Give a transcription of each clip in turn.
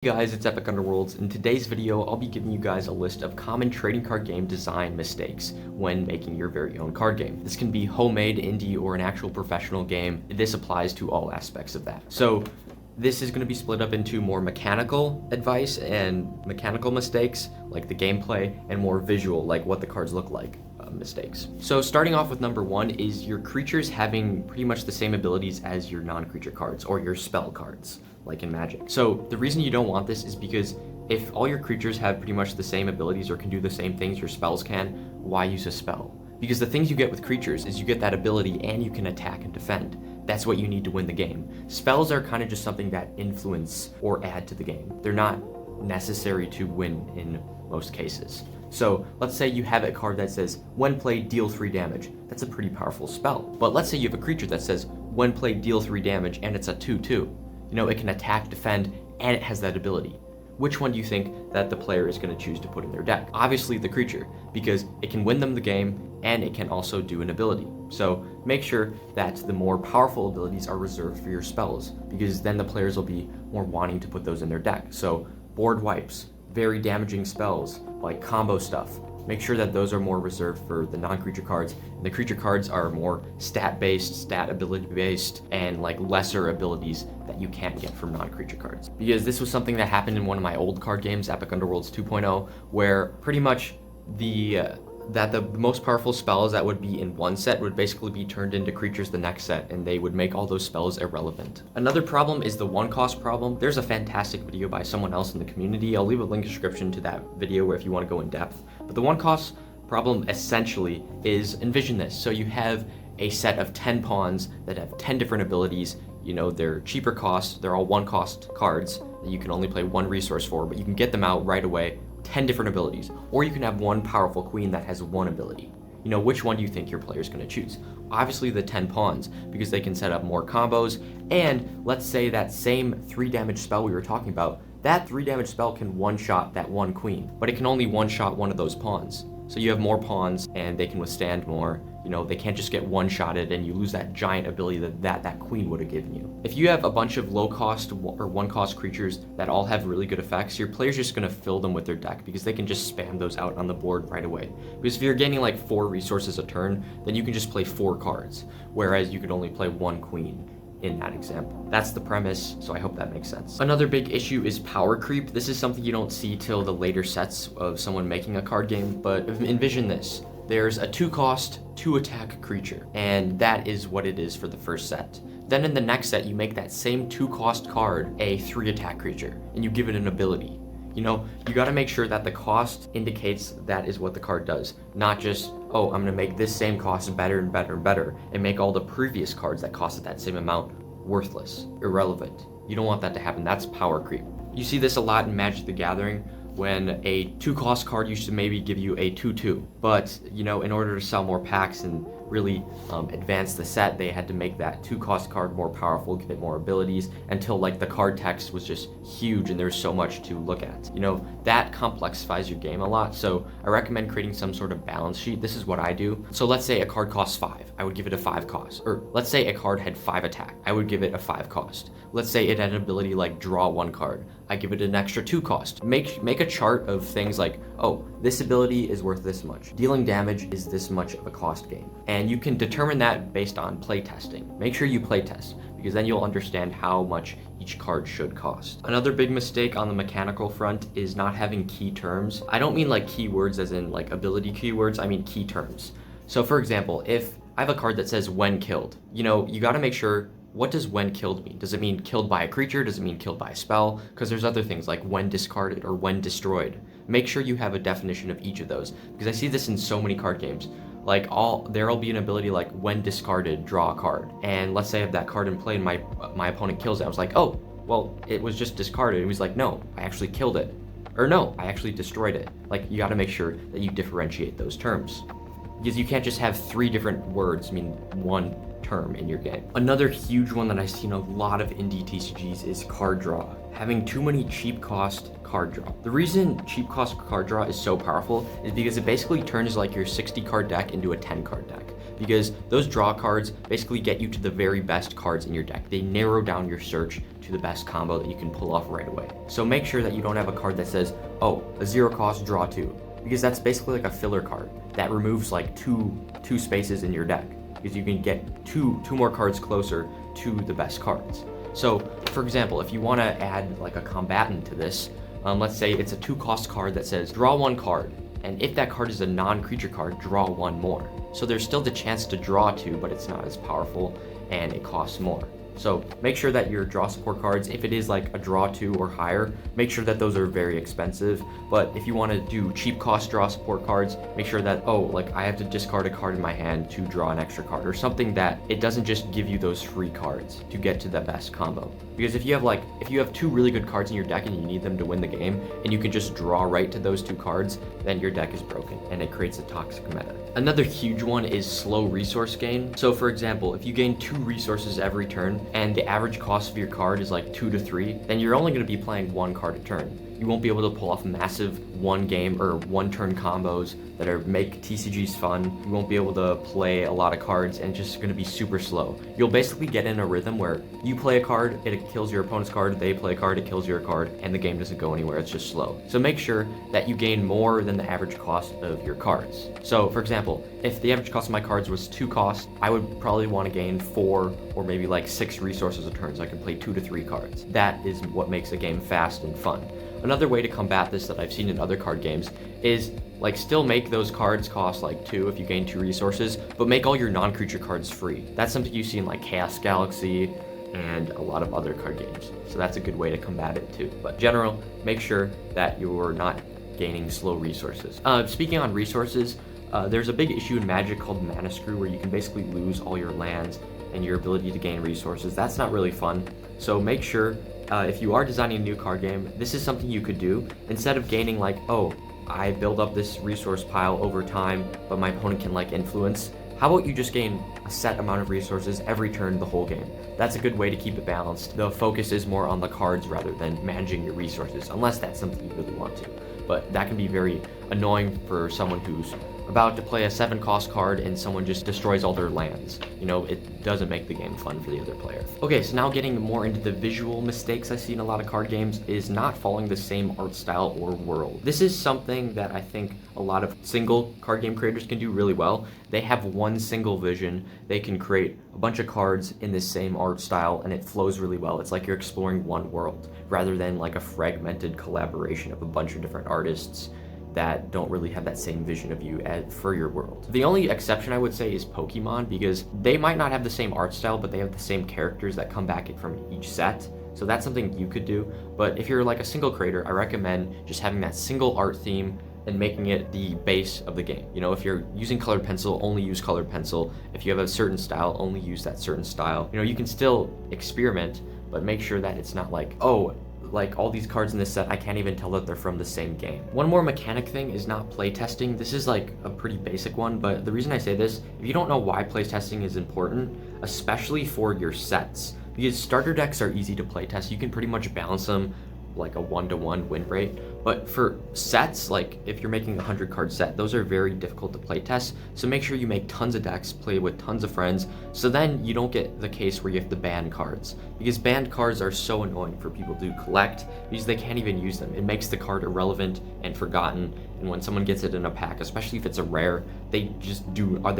Hey guys, it's Epic Underworlds. In today's video, I'll be giving you guys a list of common trading card game design mistakes when making your very own card game. This can be homemade, indie, or an actual professional game. This applies to all aspects of that. So this is going to be split up into more mechanical advice and mechanical mistakes, like the gameplay, and more visual, like what the cards look like. Mistakes. So starting off with number one is your creatures having pretty much the same abilities as your non-creature cards or your spell cards, like in Magic. So the reason you don't want this is because if all your creatures have pretty much the same abilities or can do the same things your spells can, why use a spell? Because the things you get with creatures is you get that ability and you can attack and defend. That's what you need to win the game. Spells are kind of just something that influence or add to the game. They're not necessary to win in most cases. So let's say you have a card that says, when played, deal 3 damage. That's a pretty powerful spell. But let's say you have a creature that says, when played, deal 3 damage, and it's a 2/2. You know, it can attack, defend, and it has that ability. Which one do you think that the player is going to choose to put in their deck? Obviously the creature, because it can win them the game, and it can also do an ability. So make sure that the more powerful abilities are reserved for your spells, because then the players will be more wanting to put those in their deck. So board wipes, very damaging spells, like combo stuff. Make sure that those are more reserved for the non-creature cards. And the creature cards are more stat-based, stat ability-based, and like lesser abilities that you can't get from non-creature cards. Because this was something that happened in one of my old card games, Epic Underworlds 2.0, where pretty much the most powerful spells that would be in one set would basically be turned into creatures the next set, and they would make all those spells irrelevant. Another problem is the one cost problem. There's a fantastic video by someone else in the community. I'll leave a link in the description to that video if you want to go in depth. But the one cost problem essentially is, envision this. So you have a set of 10 pawns that have 10 different abilities. You know, they're cheaper cost, they're all one cost cards that you can only play one resource for, but you can get them out right away. 10 different abilities, or you can have one powerful queen that has one ability. You know, which one do you think your player is going to choose? Obviously the 10 pawns, because they can set up more combos, and let's say that same 3 damage spell we were talking about, that 3 damage spell can one-shot that one queen, but it can only one-shot one of those pawns. So you have more pawns, and they can withstand more. You know, they can't just get one-shotted and you lose that giant ability that queen would have given you. If you have a bunch of low-cost or one-cost creatures that all have really good effects, your player's just going to fill them with their deck because they can just spam those out on the board right away. Because if you're gaining like 4 resources a turn, then you can just play 4 cards, whereas you could only play 1 queen in that example. That's the premise, so I hope that makes sense. Another big issue is power creep. This is something you don't see till the later sets of someone making a card game, but envision this. There's a 2-cost, 2-attack creature, and that is what it is for the first set. Then in the next set, you make that same 2-cost card a 3-attack creature, and you give it an ability. You know, you gotta make sure that the cost indicates that is what the card does, not just, oh, I'm gonna make this same cost better and better and better, and make all the previous cards that costed that same amount worthless, irrelevant. You don't want that to happen. That's power creep. You see this a lot in Magic the Gathering, when a 2-cost card used to maybe give you a 2/2. But, you know, in order to sell more packs and really advance the set, they had to make that 2-cost card more powerful, give it more abilities, until like the card text was just huge and there's so much to look at. You know, that complexifies your game a lot, so I recommend creating some sort of balance sheet. This is what I do. So let's say a card costs 5, I would give it a 5 cost. Or let's say a card had 5 attack, I would give it a 5 cost. Let's say it had an ability like draw 1 card, I give it an extra 2 cost. Make a chart of things like, oh, this ability is worth this much. Dealing damage is this much of a cost gain. And you can determine that based on playtesting. Make sure you playtest, because then you'll understand how much each card should cost. Another big mistake on the mechanical front is not having key terms. I don't mean like keywords as in like ability keywords, I mean key terms. So for example, if I have a card that says when killed, you know, you gotta make sure, what does when killed mean? Does it mean killed by a creature? Does it mean killed by a spell? Because there's other things like when discarded or when destroyed. Make sure you have a definition of each of those, because I see this in so many card games. Like there'll be an ability like when discarded, draw a card. And let's say I have that card in play and my opponent kills it. I was like, oh, well, it was just discarded. And he was like, no, I actually killed it. Or no, I actually destroyed it. Like, you gotta make sure that you differentiate those terms, because you can't just have 3 different words mean one term in your game. Another huge one that I've seen a lot of indie TCGs is card draw. Having too many cheap cost card draw. The reason cheap cost card draw is so powerful is because it basically turns like your 60 card deck into a 10 card deck. because those draw cards basically get you to the very best cards in your deck. They narrow down your search to the best combo that you can pull off right away. So make sure that you don't have a card that says, oh, a 0 cost draw 2, because that's basically like a filler card that removes like two spaces in your deck, because you can get two more cards closer to the best cards. So for example, if you want to add like a combatant to this, let's say it's a 2 cost card that says draw 1 card, and if that card is a non-creature card, draw 1 more. So there's still the chance to draw 2, but it's not as powerful and it costs more. So make sure that your draw support cards, if it is like a draw 2 or higher, make sure that those are very expensive. But if you want to do cheap cost draw support cards, make sure that, oh, like I have to discard a card in my hand to draw an extra card, or something that it doesn't just give you those free cards to get to the best combo. Because if you have 2 really good cards in your deck and you need them to win the game, and you can just draw right to those 2 cards, then your deck is broken and it creates a toxic meta. Another huge one is slow resource gain. So for example, if you gain 2 resources every turn and the average cost of your card is like 2 to 3, then you're only going to be playing 1 card a turn. You won't be able to pull off massive 1 game or 1 turn combos that make TCGs fun. You won't be able to play a lot of cards, and just going to be super slow. You'll basically get in a rhythm where you play a card, it kills your opponent's card, they play a card, it kills your card, and the game doesn't go anywhere, it's just slow. So make sure that you gain more than the average cost of your cards. So for example, if the average cost of my cards was 2 cost, I would probably want to gain 4 or maybe like 6 resources a turn so I can play 2 to 3 cards. That is what makes a game fast and fun. Another way to combat this that I've seen in other card games is like still make those cards cost like 2 if you gain 2 resources, but make all your non-creature cards free. That's something you see in like Chaos Galaxy and a lot of other card games. So that's a good way to combat it too. But in general, make sure that you're not gaining slow resources. Speaking on resources, there's a big issue in Magic called Mana Screw, where you can basically lose all your lands and your ability to gain resources. That's not really fun. So make sure if you are designing a new card game, this is something you could do. Instead of gaining like, oh, I build up this resource pile over time, but my opponent can like influence, how about you just gain a set amount of resources every turn the whole game? That's a good way to keep it balanced. The focus is more on the cards rather than managing your resources, unless that's something you really want to. But that can be very annoying for someone who's about to play a 7 cost card and someone just destroys all their lands. You know, it doesn't make the game fun for the other player. Okay, so now getting more into the visual mistakes I see in a lot of card games is not following the same art style or world. This is something that I think a lot of single card game creators can do really well. They have one single vision. They can create a bunch of cards in the same art style and it flows really well. It's like you're exploring one world rather than like a fragmented collaboration of a bunch of different artists that don't really have that same vision of you for your world. The only exception I would say is Pokemon, because they might not have the same art style, but they have the same characters that come back from each set. So that's something you could do. But if you're like a single creator, I recommend just having that single art theme and making it the base of the game. You know, if you're using colored pencil, only use colored pencil. If you have a certain style, only use that certain style. You know, you can still experiment, but make sure that it's not like, oh, like all these cards in this set, I can't even tell that they're from the same game. One more mechanic thing is not playtesting. This is like a pretty basic one, but the reason I say this, if you don't know why playtesting is important, especially for your sets, because starter decks are easy to playtest. You can pretty much balance them like a 1-to-1 win rate. But for sets, like if you're making a 100 card set, those are very difficult to play test. So make sure you make tons of decks, play with tons of friends, so then you don't get the case where you have to ban cards. Because banned cards are so annoying for people to collect because they can't even use them. It makes the card irrelevant and forgotten. And when someone gets it in a pack, especially if it's a rare, they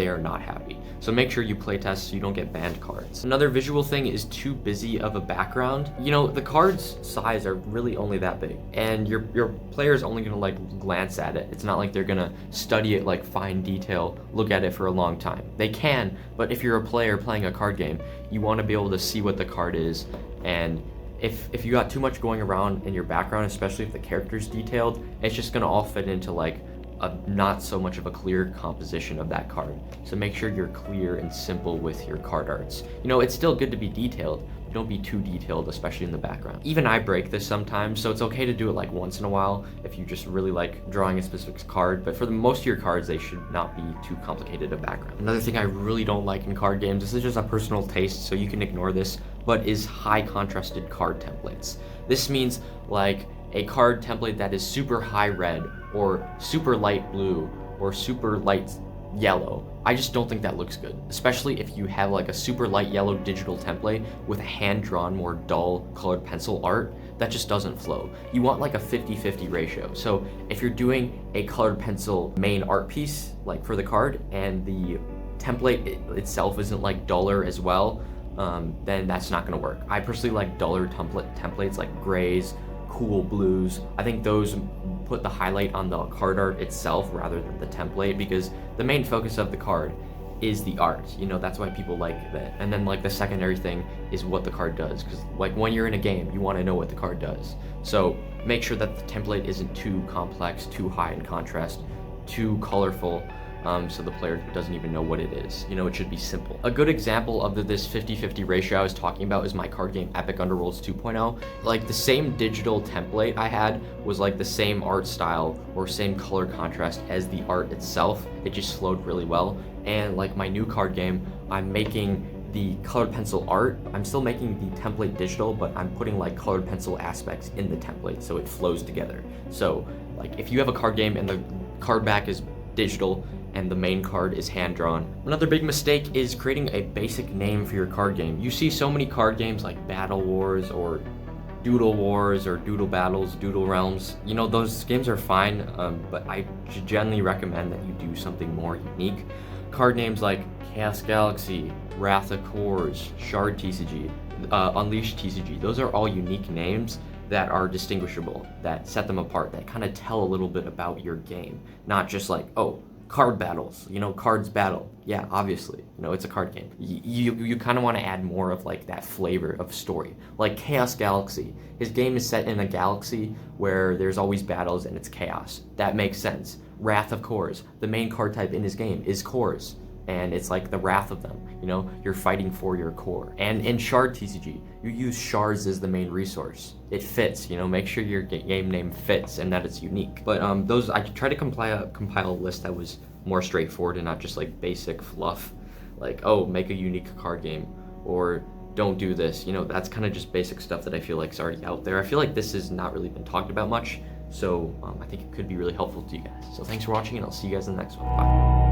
are not happy. So make sure you playtest so you don't get banned cards. Another visual thing is too busy of a background. You know, the cards size are really only that big, and your player's only gonna like glance at it. It's not like they're gonna study it like fine detail, look at it for a long time. They can, but if you're a player playing a card game, you want to be able to see what the card is, and if you got too much going around in your background, especially if the character's detailed, it's just gonna all fit into like a not so much of a clear composition of that card. So make sure you're clear and simple with your card arts. You know, it's still good to be detailed, but don't be too detailed, especially in the background. Even I break this sometimes, so it's okay to do it like once in a while if you just really like drawing a specific card, but for the most of your cards, they should not be too complicated a background. Another thing I really don't like in card games, this is just a personal taste, so you can ignore this, but is high contrasted card templates. This means like a card template that is super high red or super light blue or super light yellow. I just don't think that looks good, especially if you have like a super light yellow digital template with a hand-drawn, more dull colored pencil art. That just doesn't flow. You want like a 50-50 ratio. So if you're doing a colored pencil main art piece, like for the card, and the template itself isn't like duller as well, then that's not gonna work. I personally like duller templates like grays, cool blues. I think those put the highlight on the card art itself rather than the template, because the main focus of the card is the art. You know, that's why people like that. And then like the secondary thing is what the card does, because like when you're in a game, you want to know what the card does. So make sure that the template isn't too complex, too high in contrast, too colorful, so the player doesn't even know what it is. You know, it should be simple. A good example of this 50-50 ratio I was talking about is my card game Epic Underworlds 2.0. Like the same digital template I had was like the same art style or same color contrast as the art itself. It just flowed really well. And like my new card game, I'm making the colored pencil art. I'm still making the template digital, but I'm putting like colored pencil aspects in the template so it flows together. So like if you have a card game and the card back is digital and the main card is hand-drawn. Another big mistake is creating a basic name for your card game. You see so many card games like Battle Wars or Doodle Wars or Doodle Battles, Doodle Realms. You know, those games are fine, but I generally recommend that you do something more unique. Card names like Chaos Galaxy, Wrath of Kors, Shard TCG, Unleashed TCG, those are all unique names that are distinguishable, that set them apart, that kind of tell a little bit about your game. Not just like, oh, card battles, you know, cards battle. Yeah, obviously, you know, it's a card game. You kind of want to add more of like that flavor of story. Like Chaos Galaxy, his game is set in a galaxy where there's always battles and it's chaos. That makes sense. Wrath of Kors, the main card type in his game is Kors, and it's like the wrath of them, you know, you're fighting for your core. And in Shard TCG, you use shards as the main resource. It fits, you know, make sure your game name fits and that it's unique. But those, I try to compile a list that was more straightforward and not just like basic fluff, like, oh, make a unique card game, or don't do this. You know, that's kind of just basic stuff that I feel like is already out there. I feel like this has not really been talked about much, so I think it could be really helpful to you guys. So thanks for watching, and I'll see you guys in the next one. Bye.